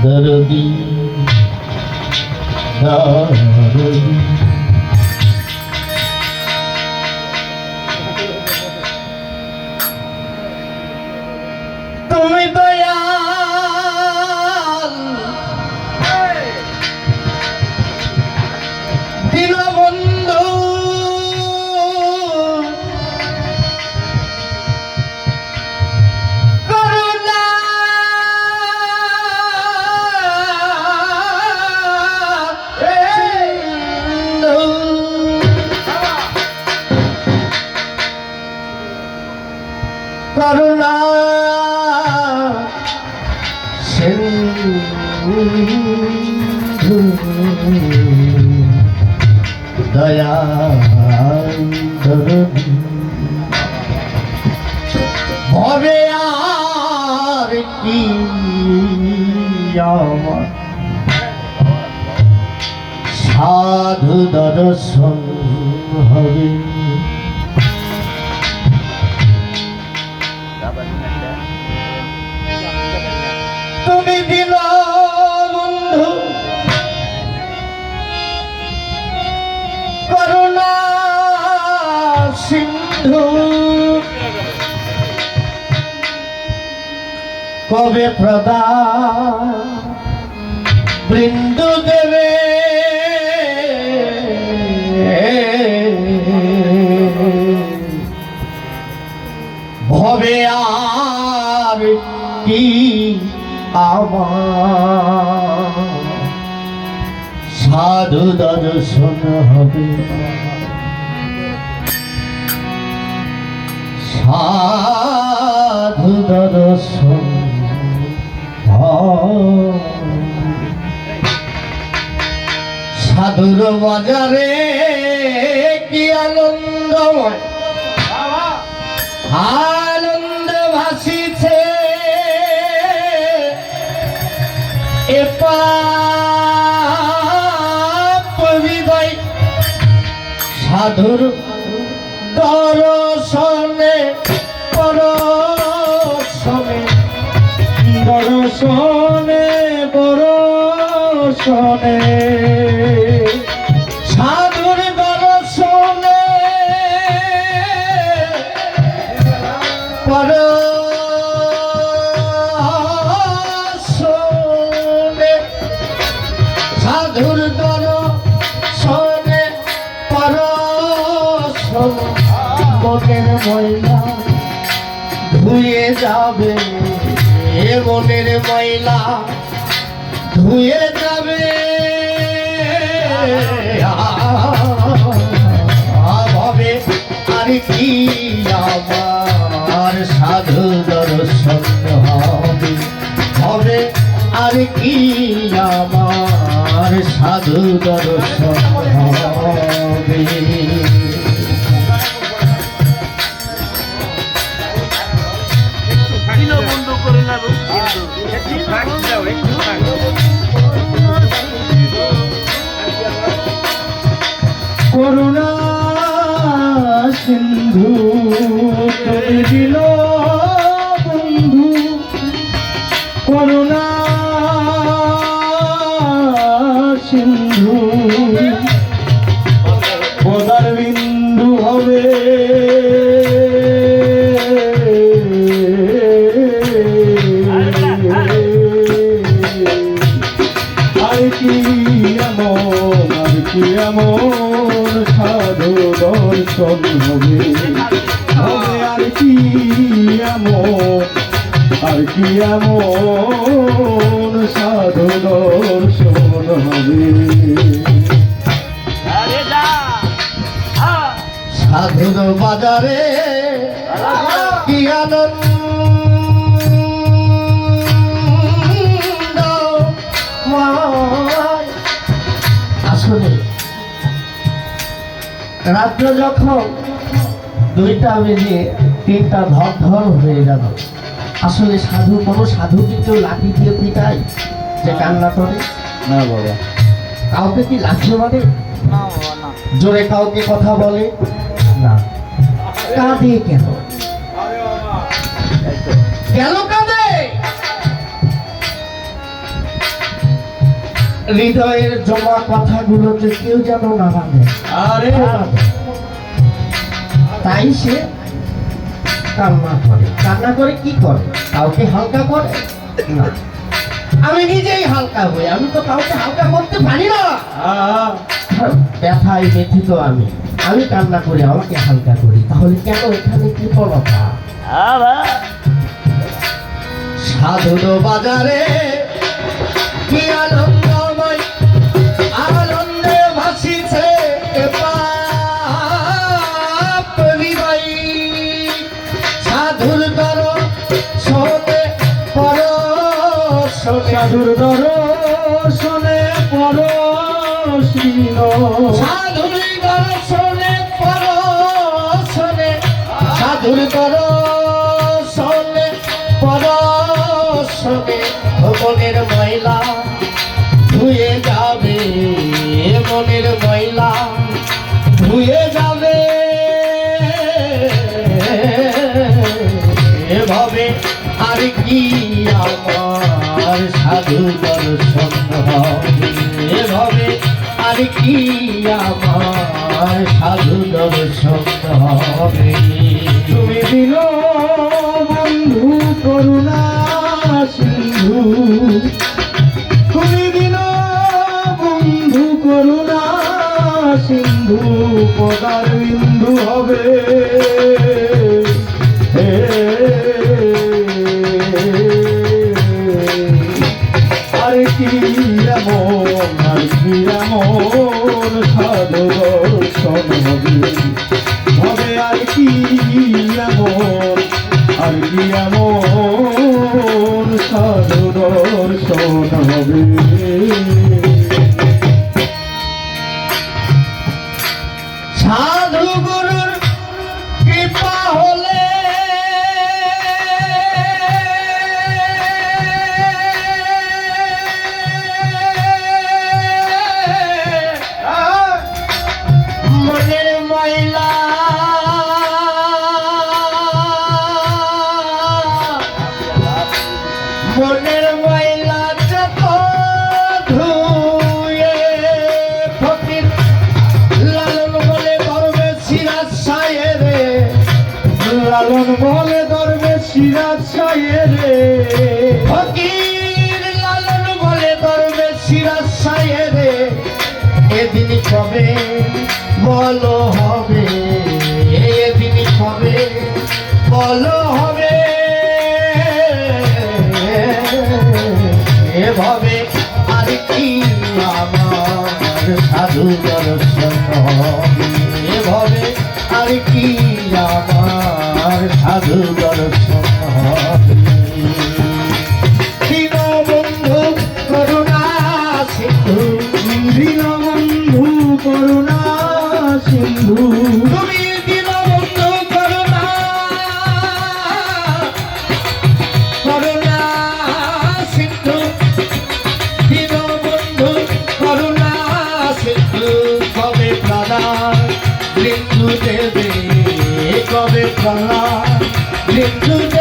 দরদি দরদি তুমি দয়াল দীনবন্ধু করুণা করুণা সিন্ধু দয়া দরদি ভবে আর কি আমার সাধু দর্শন হবে তুমি দিল বন্ধু করুণা সিন্ধু কবে প্রদা বৃন্দু দেবে ভবে আর কি আমার সাধু দর্শন হবে সাধু দর্শন সাধুর বাজারে কি আনন্দময় আনন্দ ভাসিছে হৃদয় সাধুর দর্শনে পরশনে দর্শনে পরশনে সাধুর দর্শনে পরশনে সাধুর দর্শনে পরশনে মনের ময়লা ধুয়ে যাবে মনের ময়লা ধুয়ে যাবে হবে আর কি আমার সাধু দর্শন হবে হবে আর কি আমার সাধু দর্শন হবে করুণা সিন্ধু তুমি দিল বন্ধু করুণা সিন্ধু পদার বিন্দু হবে আর কি এমন সাধু দর্শন হবে হবে আর কি এমন সাধু দর্শন হবে সাধুর বাজারে কি আনন্দ আসলে রাত্র যখন 2টা বেজে 3টা ধর হয়ে গেল আসলে সাধু কোনো সাধুকে কেউ লাঠি দিয়ে পিটায় যে কান্না করে না বাবা কাউকে কি লাঠি মারে না জোরে কাউকে কথা বলে না কাঁদে কেন গেল কাঁদে হৃদয়ের জমা কথাগুলোতে কেউ যেন না রাখে। আরে তাই সে কান্না করে। কান্না করে কি করে? কাউকে হালকা করে না। আমি নিজেই হালকা হই, আমি তো কাউকে হালকা করতে পারি না। ব্যথায় ব্যথিত আমি, আমি কান্না করি, আমাকে হালকা করি। তাহলে কেন এখানে কৃপণতা? সাধুর বাজারে কি আনন্দময়, আনন্দে ভাসিছে পাপ হৃদয়। সাধুর দর শোনে পরশনে, সাধুর দর্শনে পরশীন, সাধুর দর্শনে পরশনে, সাধুর দর্শনে পরশনে মনের ময়লা ধুয়ে যাবে, মনের ময়লা ধুয়ে যাবে। এভাবে আর কি আমার সাধু দর্শন হবে? এভাবে আর কি আমার সাধু দর্শন হবে? তুমি দিল বন্ধু করুণা সিন্ধু, তুমি দিল বন্ধু করুণা সিন্ধু, পদার বিন্দু হবে। আর কি এমন, আর কি এমন সাধু দর্শন হবে? হবে আর কি এমন, আর কি এমন সাধু দর্শন হবে? সাধু গুরুর কৃপা হলে মনের ময়লা মনের ময়লা যত ধুয়ে ফকির লালন বলে ধরবে সিরাজ সায়েরে, লালন বলে ধরবে সিরাজ সায়েরে, ফকির লালন বলে ধরবে সিরাজ সায়েরে। এদিন কবে বলো হবে, এদিন কবে বলো হবে? এভাবে আর কি আমার সাধু দর্শন হবে? এভাবে আর কি আমার সাধু দর্শন হবে? দীনবন্ধু করুণা সিন্ধু, দীনবন্ধু করুণা সিন্ধু, তুমি দীনবন্ধু করুণা করুণা সিন্ধু, দীনবন্ধু করুণা সিন্ধু। কবে প্রাণা বিন্দু দেবে, কবে প্রাণা বিন্দু দেবে?